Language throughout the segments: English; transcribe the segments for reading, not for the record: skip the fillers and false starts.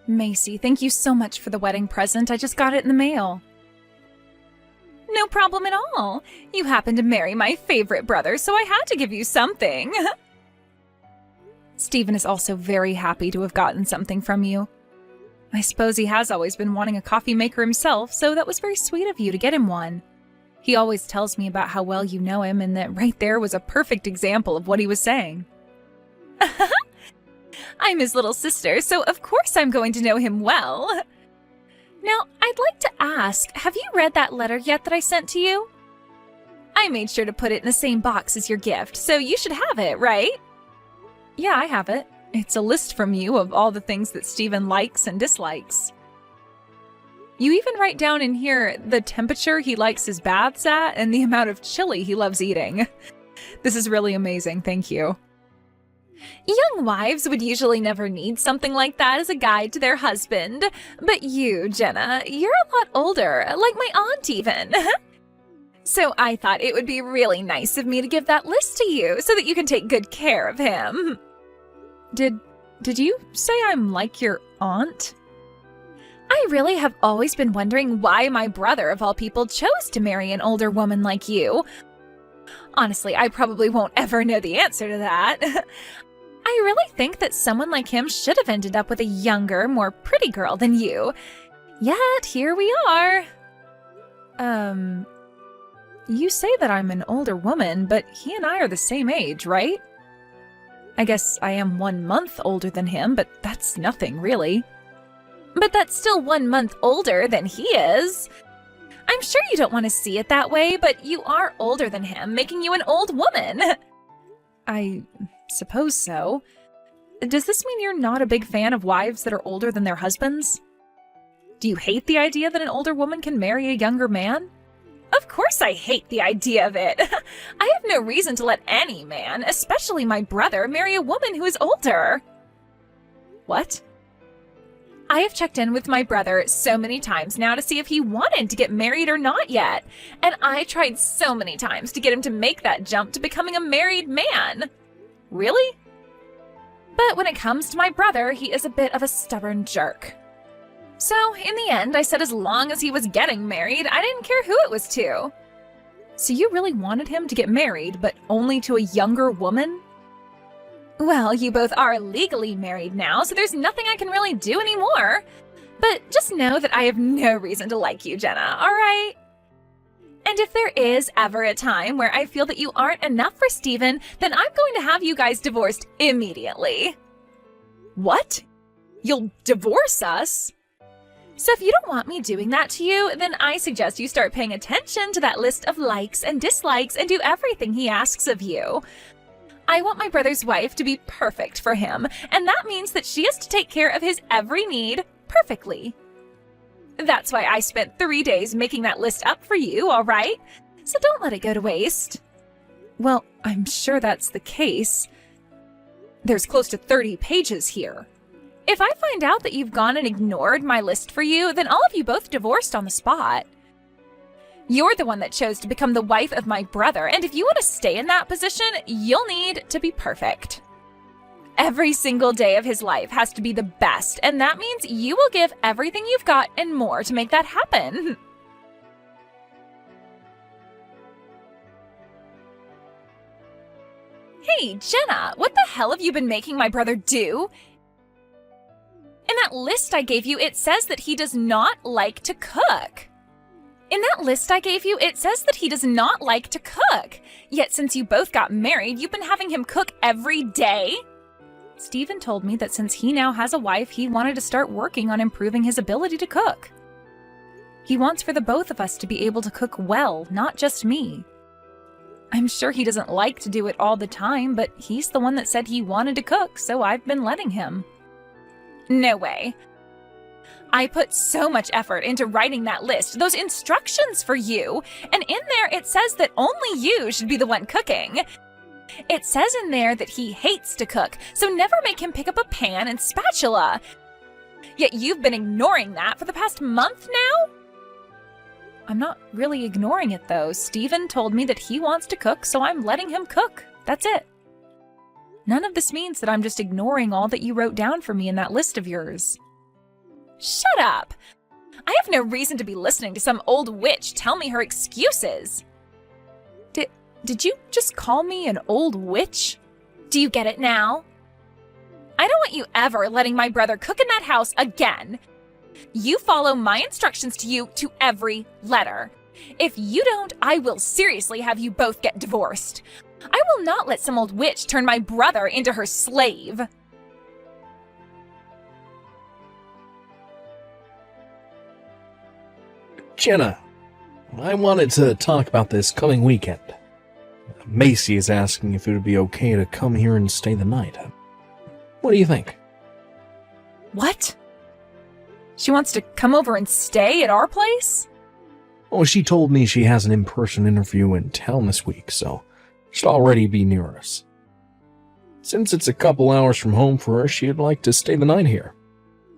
Macy, thank you so much for the wedding present. I just got it in the mail. No problem at all. You happen to marry my favorite brother, so I had to give you something. Stephen is also very happy to have gotten something from you. I suppose he has always been wanting a coffee maker himself, so that was very sweet of you to get him one. He always tells me about how well you know him, and that right there was a perfect example of what he was saying. I'm his little sister, so of course I'm going to know him well. Now, I'd like to ask, have you read that letter yet that I sent to you? I made sure to put it in the same box as your gift, so you should have it, right? Yeah, I have it. It's a list from you of all the things that Stephen likes and dislikes. You even write down in here the temperature he likes his baths at and the amount of chili he loves eating. This is really amazing, thank you. Young wives would usually never need something like that as a guide to their husband. But you, Jenna, you're a lot older, like my aunt even. So I thought it would be really nice of me to give that list to you so that you can take good care of him. Did you say I'm like your aunt? I really have always been wondering why my brother, of all people, chose to marry an older woman like you. Honestly, I probably won't ever know the answer to that. I really think that someone like him should have ended up with a younger, more pretty girl than you. Yet, here we are. You say that I'm an older woman, but he and I are the same age, right? I guess I am 1 month older than him, but that's nothing, really. But that's still 1 month older than he is. I'm sure you don't want to see it that way, but you are older than him, making you an old woman. I suppose so. Does this mean you're not a big fan of wives that are older than their husbands? Do you hate the idea that an older woman can marry a younger man? Of course I hate the idea of it. I have no reason to let any man, especially my brother, marry a woman who is older. What? I have checked in with my brother so many times now to see if he wanted to get married or not yet, and I tried so many times to get him to make that jump to becoming a married man. Really? But when it comes to my brother, he is a bit of a stubborn jerk. So, in the end, I said as long as he was getting married, I didn't care who it was to. So you really wanted him to get married, but only to a younger woman? Well, you both are legally married now, so there's nothing I can really do anymore. But just know that I have no reason to like you, Jenna, alright? And if there is ever a time where I feel that you aren't enough for Stephen, then I'm going to have you guys divorced immediately. What? You'll divorce us? So if you don't want me doing that to you, then I suggest you start paying attention to that list of likes and dislikes and do everything he asks of you. I want my brother's wife to be perfect for him, and that means that she has to take care of his every need perfectly. That's why I spent 3 days making that list up for you, all right? So don't let it go to waste. Well, I'm sure that's the case. There's close to 30 pages here. If I find out that you've gone and ignored my list for you, then I'll have you both divorced on the spot. You're the one that chose to become the wife of my brother, and if you want to stay in that position, you'll need to be perfect. Every single day of his life has to be the best, and that means you will give everything you've got and more to make that happen. Hey, Jenna, what the hell have you been making my brother do? In that list I gave you, it says that he does not like to cook. In that list I gave you, it says that he does not like to cook. Yet since you both got married, you've been having him cook every day? Stephen told me that since he now has a wife, he wanted to start working on improving his ability to cook. He wants for the both of us to be able to cook well, not just me. I'm sure he doesn't like to do it all the time, but he's the one that said he wanted to cook, so I've been letting him. No way. I put so much effort into writing that list, those instructions for you, and in there it says that only you should be the one cooking. It says in there that he hates to cook, so never make him pick up a pan and spatula. Yet you've been ignoring that for the past month now? I'm not really ignoring it though. Stephen told me that he wants to cook, so I'm letting him cook. That's it. None of this means that I'm just ignoring all that you wrote down for me in that list of yours. Shut up! I have no reason to be listening to some old witch tell me her excuses. Did you just call me an old witch? Do you get it now? I don't want you ever letting my brother cook in that house again. You follow my instructions to every letter. If you don't, I will seriously have you both get divorced. I will not let some old witch turn my brother into her slave. Jenna, I wanted to talk about this coming weekend. Macy is asking if it would be okay to come here and stay the night. What do you think? What? She wants to come over and stay at our place? Oh, she told me she has an in-person interview in town this week, so she'll already be near us. Since it's a couple hours from home for her, she'd like to stay the night here.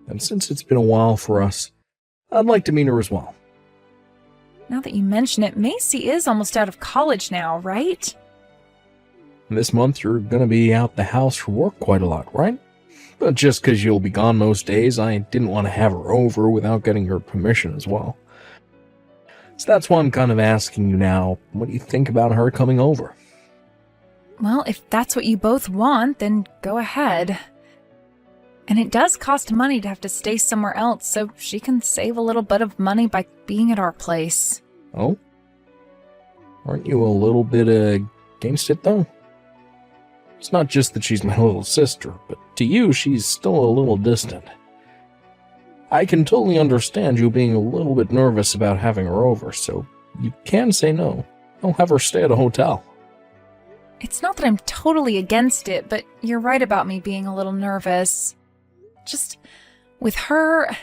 And since it's been a while for us, I'd like to meet her as well. Now that you mention it, Macy is almost out of college now, right? This month you're gonna be out the house for work quite a lot, right? But just 'cause you'll be gone most days, I didn't want to have her over without getting her permission as well. So that's why I'm kind of asking you now, what do you think about her coming over? Well, if that's what you both want, then go ahead. And it does cost money to have to stay somewhere else, so she can save a little bit of money by being at our place. Oh? Aren't you a little bit against it, though? It's not just that she's my little sister, but to you, she's still a little distant. I can totally understand you being a little bit nervous about having her over, so you can say no. I'll have her stay at a hotel. It's not that I'm totally against it, but you're right about me being a little nervous. Just with her,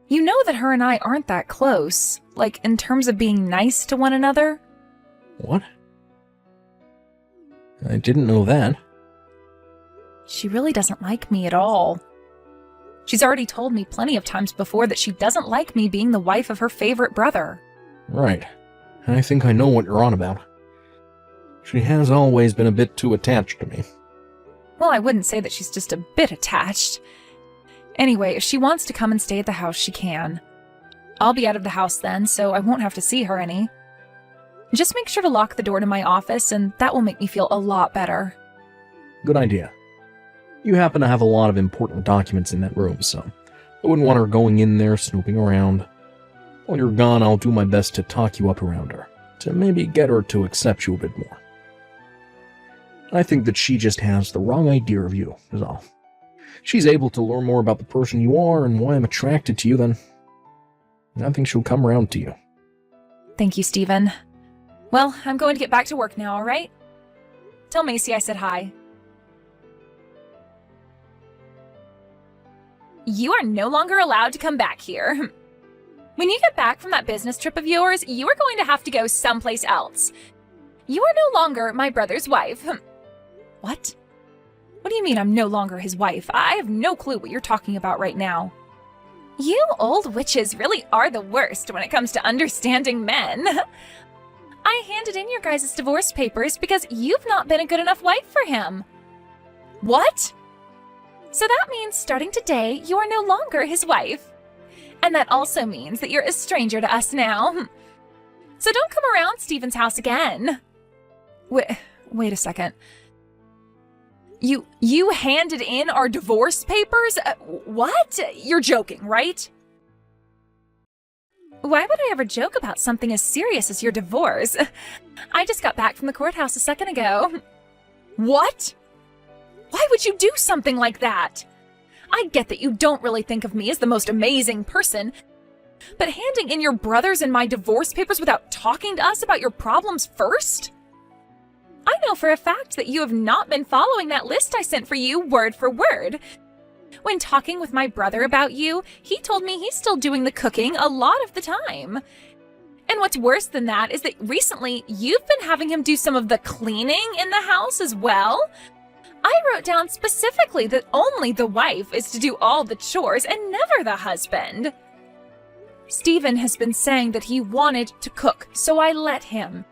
you know that her and I aren't that close, like in terms of being nice to one another. What? I didn't know that. She really doesn't like me at all. She's already told me plenty of times before that she doesn't like me being the wife of her favorite brother. Right. I think I know what you're on about. She has always been a bit too attached to me. Well, I wouldn't say that she's just a bit attached. Anyway, if she wants to come and stay at the house, she can. I'll be out of the house then, so I won't have to see her any. Just make sure to lock the door to my office, and that will make me feel a lot better. Good idea. You happen to have a lot of important documents in that room, so I wouldn't want her going in there snooping around. While you're gone, I'll do my best to talk you up around her, to maybe get her to accept you a bit more. I think that she just has the wrong idea of you, is all. She's able to learn more about the person you are and why I'm attracted to you, then I think she'll come around to you. Thank you, Stephen. Well, I'm going to get back to work now, all right? Tell Macy I said hi. You are no longer allowed to come back here. When you get back from that business trip of yours, you are going to have to go someplace else. You are no longer my brother's wife. What? What do you mean I'm no longer his wife? I have no clue what you're talking about right now. You old witches really are the worst when it comes to understanding men. I handed in your guys' divorce papers because you've not been a good enough wife for him. What? So that means starting today, you are no longer his wife. And that also means that you're a stranger to us now. So don't come around Stephen's house again. Wait a second. You handed in our divorce papers? What? You're joking, right? Why would I ever joke about something as serious as your divorce? I just got back from the courthouse a second ago. What? Why would you do something like that? I get that you don't really think of me as the most amazing person, but handing in your brothers and my divorce papers without talking to us about your problems first? I know for a fact that you have not been following that list I sent for you word for word. When talking with my brother about you, he told me he's still doing the cooking a lot of the time. And what's worse than that is that recently you've been having him do some of the cleaning in the house as well. I wrote down specifically that only the wife is to do all the chores and never the husband. Stephen has been saying that he wanted to cook, so I let him.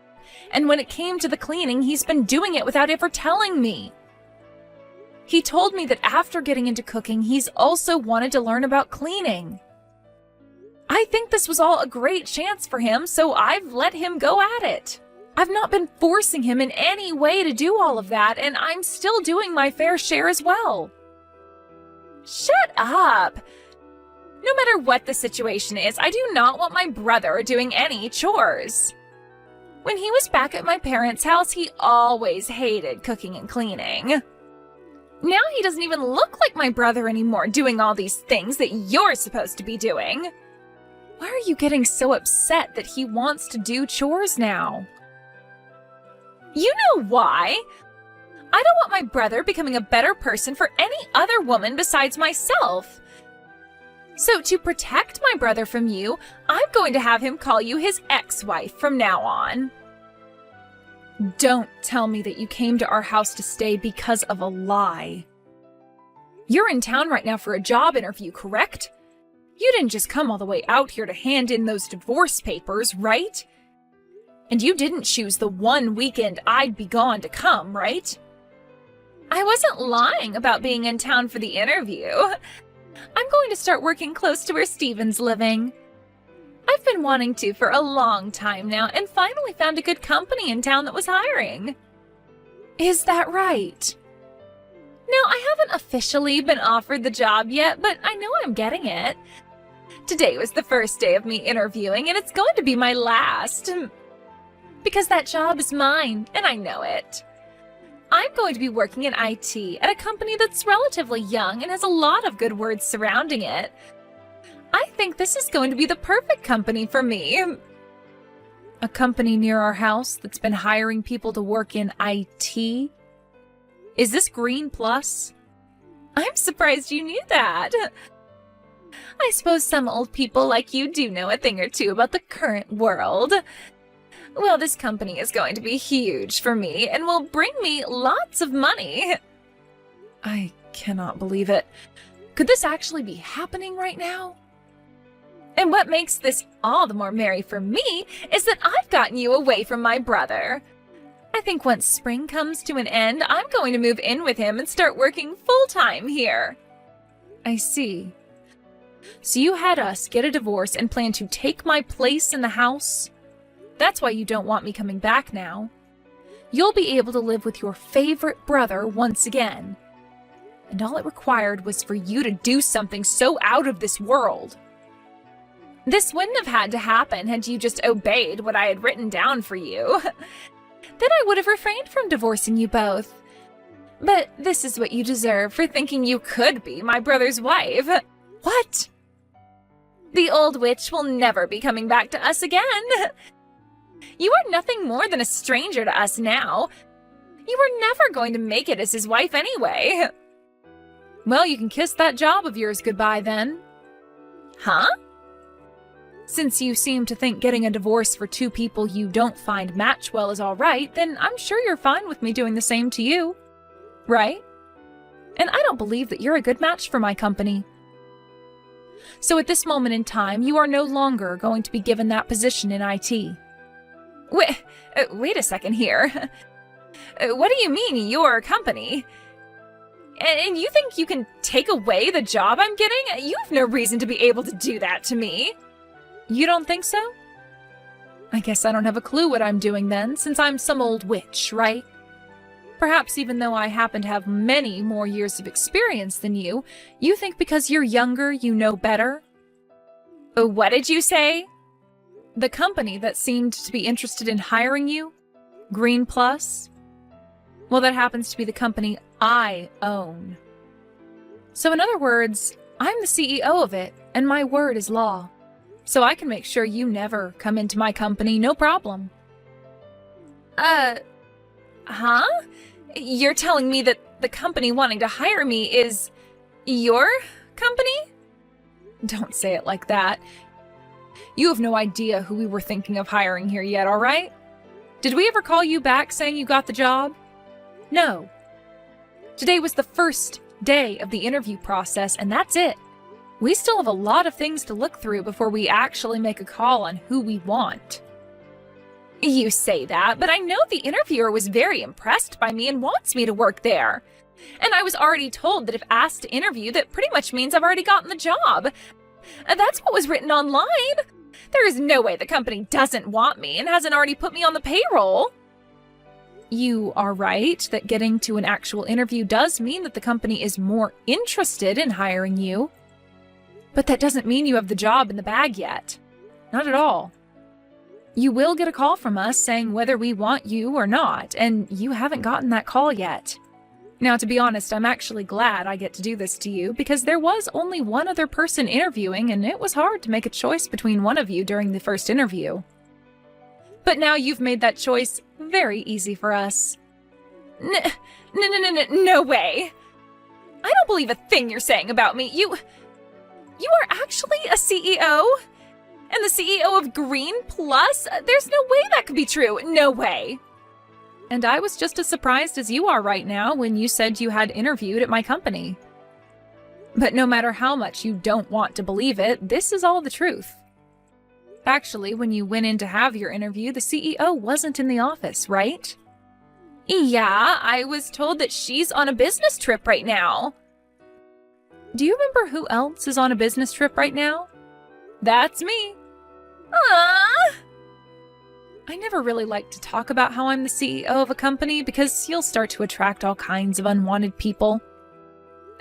And when it came to the cleaning, he's been doing it without ever telling me. He told me that after getting into cooking, he's also wanted to learn about cleaning. I think this was all a great chance for him, so I've let him go at it. I've not been forcing him in any way to do all of that, and I'm still doing my fair share as well. Shut up! No matter what the situation is, I do not want my brother doing any chores. When he was back at my parents' house, he always hated cooking and cleaning. Now he doesn't even look like my brother anymore, doing all these things that you're supposed to be doing. Why are you getting so upset that he wants to do chores now? You know why? I don't want my brother becoming a better person for any other woman besides myself. So to protect my brother from you, I'm going to have him call you his ex-wife from now on. Don't tell me that you came to our house to stay because of a lie. You're in town right now for a job interview, correct? You didn't just come all the way out here to hand in those divorce papers, right? And you didn't choose the one weekend I'd be gone to come, right? I wasn't lying about being in town for the interview. I'm going to start working close to where Steven's living. I've been wanting to for a long time now and finally found a good company in town that was hiring. Is that right? No, I haven't officially been offered the job yet, but I know I'm getting it. Today was the first day of me interviewing, and it's going to be my last. Because that job is mine, and I know it. I'm going to be working in IT at a company that's relatively young and has a lot of good words surrounding it. I think this is going to be the perfect company for me. A company near our house that's been hiring people to work in IT? Is this Green Plus? I'm surprised you knew that. I suppose some old people like you do know a thing or two about the current world. Well, this company is going to be huge for me and will bring me lots of money. I cannot believe it. Could this actually be happening right now? And what makes this all the more merry for me is that I've gotten you away from my brother. I think once spring comes to an end, I'm going to move in with him and start working full-time here. I see. So you had us get a divorce and plan to take my place in the house? That's why you don't want me coming back now. You'll be able to live with your favorite brother once again. And all it required was for you to do something so out of this world. This wouldn't have had to happen had you just obeyed what I had written down for you. Then I would have refrained from divorcing you both. But this is what you deserve for thinking you could be my brother's wife. What? The old witch will never be coming back to us again. You are nothing more than a stranger to us now. You were never going to make it as his wife anyway. Well, you can kiss that job of yours goodbye then. Huh? Since you seem to think getting a divorce for two people you don't find match well is all right, then I'm sure you're fine with me doing the same to you. Right? And I don't believe that you're a good match for my company. So at this moment in time, you are no longer going to be given that position in IT. Wait a second here. What do you mean, your company? And you think you can take away the job I'm getting? You have no reason to be able to do that to me. You don't think so? I guess I don't have a clue what I'm doing then, since I'm some old witch, right? Perhaps even though I happen to have many more years of experience than you, you think because you're younger, you know better? What did you say? The company that seemed to be interested in hiring you? Green Plus? Well, that happens to be the company I own. So in other words, I'm the CEO of it, and my word is law. So I can make sure you never come into my company, no problem. Huh? You're telling me that the company wanting to hire me is your company? Don't say it like that. You have no idea who we were thinking of hiring here yet, all right? Did we ever call you back saying you got the job? No. Today was the first day of the interview process, and that's it. We still have a lot of things to look through before we actually make a call on who we want. You say that, but I know the interviewer was very impressed by me and wants me to work there. And I was already told that if asked to interview, that pretty much means I've already gotten the job. That's what was written online. There is no way the company doesn't want me and hasn't already put me on the payroll. You are right that getting to an actual interview does mean that the company is more interested in hiring you. But that doesn't mean you have the job in the bag yet. Not at all. You will get a call from us saying whether we want you or not, and you haven't gotten that call yet. Now, to be honest, I'm actually glad I get to do this to you because there was only one other person interviewing and it was hard to make a choice between one of you during the first interview. But now you've made that choice very easy for us. No way. I don't believe a thing you're saying about me. You are actually a CEO? And the CEO of Green Plus? There's no way that could be true. No way. And I was just as surprised as you are right now when you said you had interviewed at my company. But no matter how much you don't want to believe it, this is all the truth. Actually, when you went in to have your interview, the CEO wasn't in the office, right? Yeah, I was told that she's on a business trip right now. Do you remember who else is on a business trip right now? That's me. I never really like to talk about how I'm the CEO of a company because you'll start to attract all kinds of unwanted people.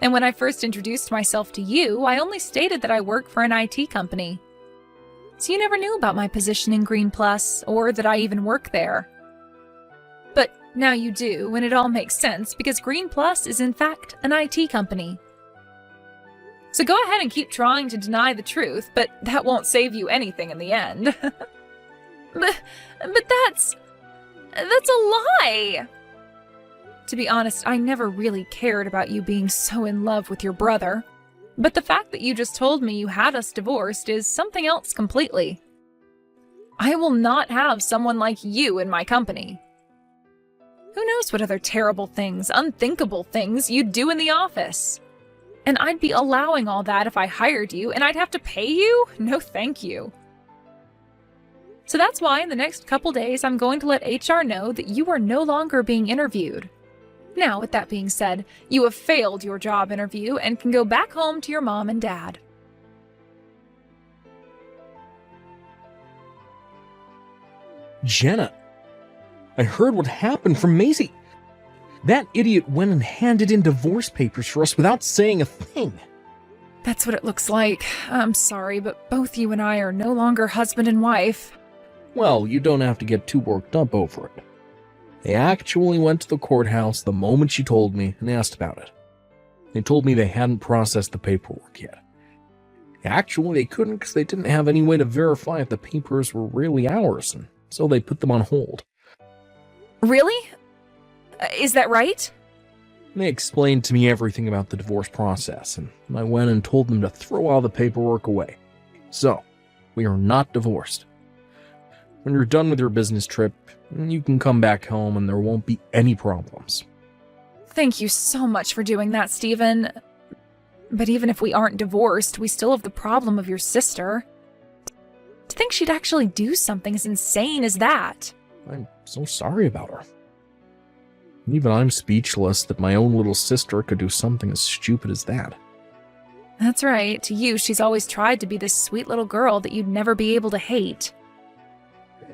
And when I first introduced myself to you, I only stated that I work for an IT company. So you never knew about my position in Green Plus, or that I even work there. But now you do, and it all makes sense because Green Plus is in fact an IT company. So go ahead and keep trying to deny the truth, but that won't save you anything in the end. But that's a lie! To be honest, I never really cared about you being so in love with your brother. But the fact that you just told me you had us divorced is something else completely. I will not have someone like you in my company. Who knows what other terrible things, unthinkable things you'd do in the office? And I'd be allowing all that if I hired you, and I'd have to pay you? No thank you. So that's why in the next couple days I'm going to let HR know that you are no longer being interviewed. Now, with that being said, you have failed your job interview and can go back home to your mom and dad. Jenna, I heard what happened from Macy. That idiot went and handed in divorce papers for us without saying a thing. That's what it looks like. I'm sorry, but both you and I are no longer husband and wife. Well, you don't have to get too worked up over it. They actually went to the courthouse the moment she told me and asked about it. They told me they hadn't processed the paperwork yet. Actually, they couldn't because they didn't have any way to verify if the papers were really ours, and so they put them on hold. Really? Is that right? They explained to me everything about the divorce process, and I went and told them to throw all the paperwork away. So, we are not divorced. When you're done with your business trip, you can come back home and there won't be any problems. Thank you so much for doing that, Stephen. But even if we aren't divorced, we still have the problem of your sister. To think she'd actually do something as insane as that. I'm so sorry about her. Even I'm speechless that my own little sister could do something as stupid as that. That's right. To you, she's always tried to be this sweet little girl that you'd never be able to hate.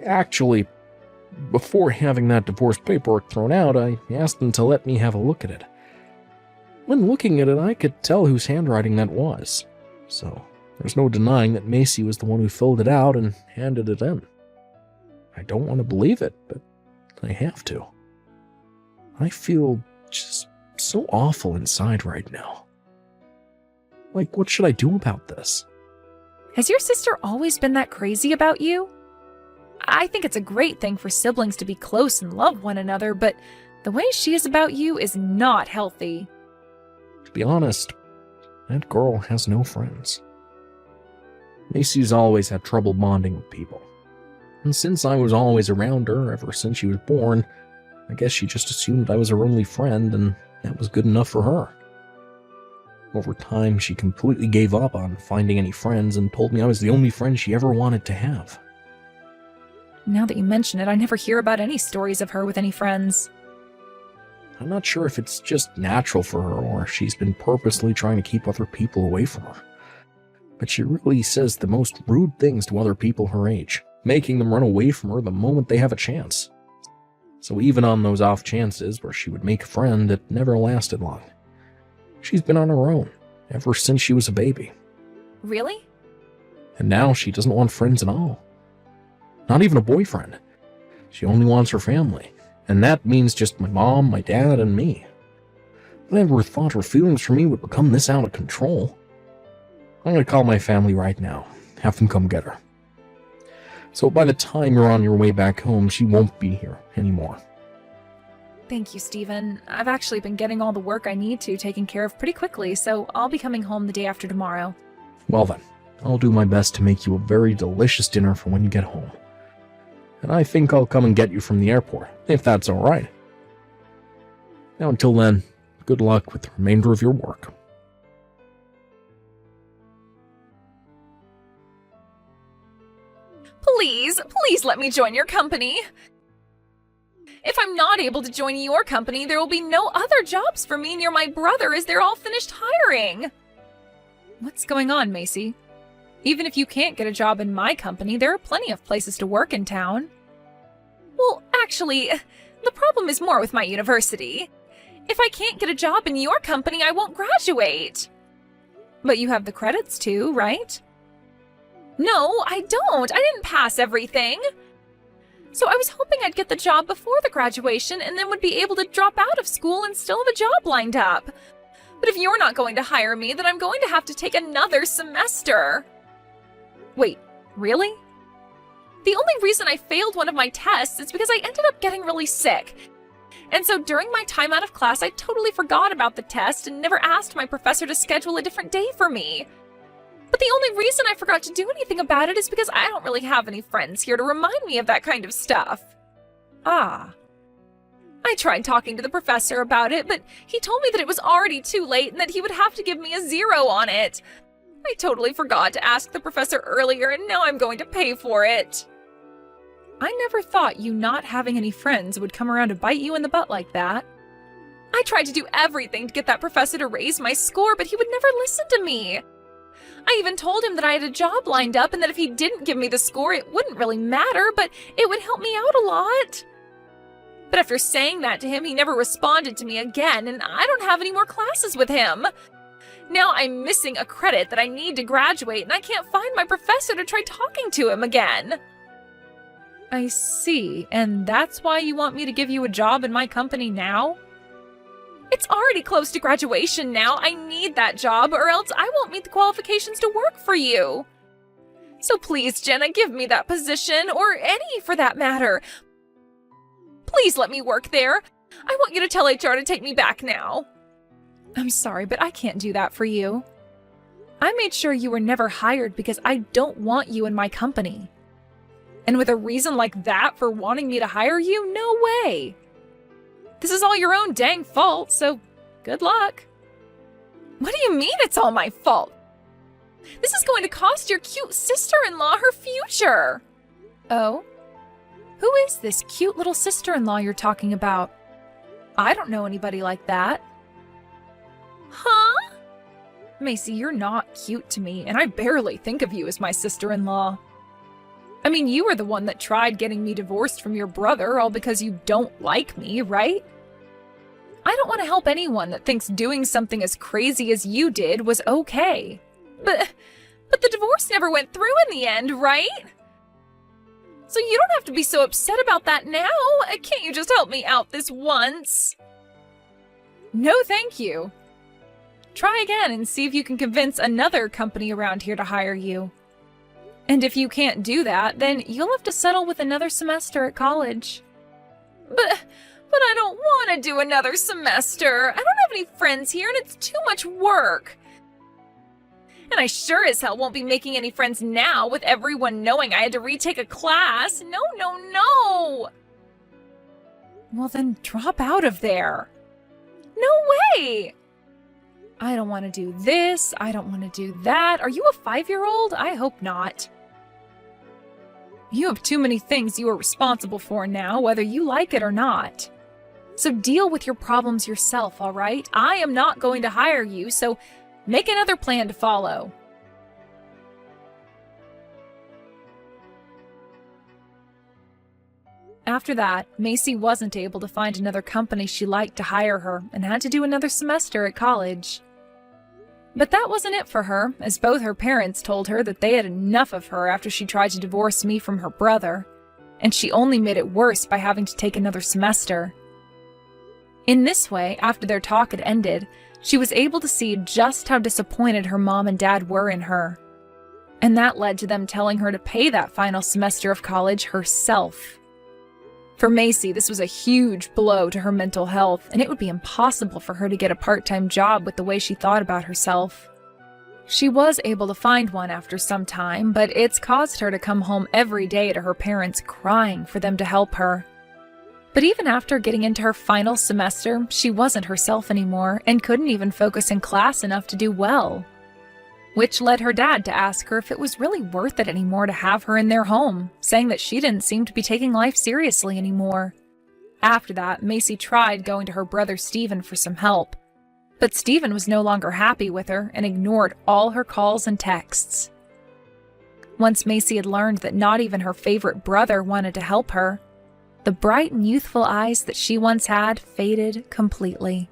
Actually, before having that divorce paperwork thrown out, I asked them to let me have a look at it. When looking at it, I could tell whose handwriting that was. So, there's no denying that Macy was the one who filled it out and handed it in. I don't want to believe it, but I have to. I feel just so awful inside right now. Like, what should I do about this? Has your sister always been that crazy about you? I think it's a great thing for siblings to be close and love one another, but the way she is about you is not healthy. To be honest, that girl has no friends. Macy's always had trouble bonding with people. And since I was always around her ever since she was born, I guess she just assumed I was her only friend, and that was good enough for her. Over time, she completely gave up on finding any friends and told me I was the only friend she ever wanted to have. Now that you mention it, I never hear about any stories of her with any friends. I'm not sure if it's just natural for her or if she's been purposely trying to keep other people away from her. But she really says the most rude things to other people her age, making them run away from her the moment they have a chance. So even on those off chances where she would make a friend, it never lasted long. She's been on her own ever since she was a baby. Really? And now she doesn't want friends at all. Not even a boyfriend. She only wants her family. And that means just my mom, my dad, and me. I never thought her feelings for me would become this out of control. I'm gonna call my family right now. Have them come get her. So by the time you're on your way back home, she won't be here anymore. Thank you, Stephen. I've actually been getting all the work I need to taken care of pretty quickly, so I'll be coming home the day after tomorrow. Well then, I'll do my best to make you a very delicious dinner for when you get home. And I think I'll come and get you from the airport, if that's alright. Now until then, good luck with the remainder of your work. Please let me join your company. If I'm not able to join your company, there will be no other jobs for me near my brother as they're all finished hiring. What's going on, Macy? Even if you can't get a job in my company, there are plenty of places to work in town. Well, actually, the problem is more with my university. If I can't get a job in your company, I won't graduate. But you have the credits too, right? No, I don't. I didn't pass everything. So I was hoping I'd get the job before the graduation and then would be able to drop out of school and still have a job lined up. But if you're not going to hire me, then I'm going to have to take another semester. Wait, really? The only reason I failed one of my tests is because I ended up getting really sick. And so during my time out of class, I totally forgot about the test and never asked my professor to schedule a different day for me. But the only reason I forgot to do anything about it is because I don't really have any friends here to remind me of that kind of stuff. Ah. I tried talking to the professor about it, but he told me that it was already too late and that he would have to give me a 0 on it. I totally forgot to ask the professor earlier, and now I'm going to pay for it. I never thought you not having any friends would come around to bite you in the butt like that. I tried to do everything to get that professor to raise my score, but he would never listen to me. I even told him that I had a job lined up and that if he didn't give me the score, it wouldn't really matter, but it would help me out a lot. But after saying that to him, he never responded to me again, and I don't have any more classes with him. Now I'm missing a credit that I need to graduate, and I can't find my professor to try talking to him again. I see, and that's why you want me to give you a job in my company now? It's already close to graduation now. I need that job, or else I won't meet the qualifications to work for you. So please, Jenna, give me that position, or any for that matter. Please let me work there. I want you to tell HR to take me back now. I'm sorry, but I can't do that for you. I made sure you were never hired because I don't want you in my company. And with a reason like that for wanting me to hire you, no way. This is all your own dang fault, so good luck. What do you mean it's all my fault? This is going to cost your cute sister-in-law her future. Oh? Who is this cute little sister-in-law you're talking about? I don't know anybody like that. Huh? Macy, you're not cute to me, and I barely think of you as my sister-in-law. I mean, you were the one that tried getting me divorced from your brother, all because you don't like me, right? I don't want to help anyone that thinks doing something as crazy as you did was okay. But the divorce never went through in the end, right? So you don't have to be so upset about that now. Can't you just help me out this once? No, thank you. Try again and see if you can convince another company around here to hire you. And if you can't do that, then you'll have to settle with another semester at college. But I don't want to do another semester. I don't have any friends here and it's too much work. And I sure as hell won't be making any friends now with everyone knowing I had to retake a class. No. Well then drop out of there. No way! I don't want to do this. I don't want to do that. Are you a 5-year-old? I hope not. You have too many things you are responsible for now, whether you like it or not. So deal with your problems yourself, all right? I am not going to hire you, so make another plan to follow. After that, Macy wasn't able to find another company she liked to hire her and had to do another semester at college. But that wasn't it for her, as both her parents told her that they had enough of her after she tried to divorce me from her brother, and she only made it worse by having to take another semester. In this way, after their talk had ended, she was able to see just how disappointed her mom and dad were in her. And that led to them telling her to pay that final semester of college herself. For Macy, this was a huge blow to her mental health, and it would be impossible for her to get a part-time job with the way she thought about herself. She was able to find one after some time, but it's caused her to come home every day to her parents crying for them to help her. But even after getting into her final semester, she wasn't herself anymore and couldn't even focus in class enough to do well. Which led her dad to ask her if it was really worth it anymore to have her in their home, saying that she didn't seem to be taking life seriously anymore. After that, Macy tried going to her brother Stephen for some help, but Stephen was no longer happy with her and ignored all her calls and texts. Once Macy had learned that not even her favorite brother wanted to help her, the bright and youthful eyes that she once had faded completely.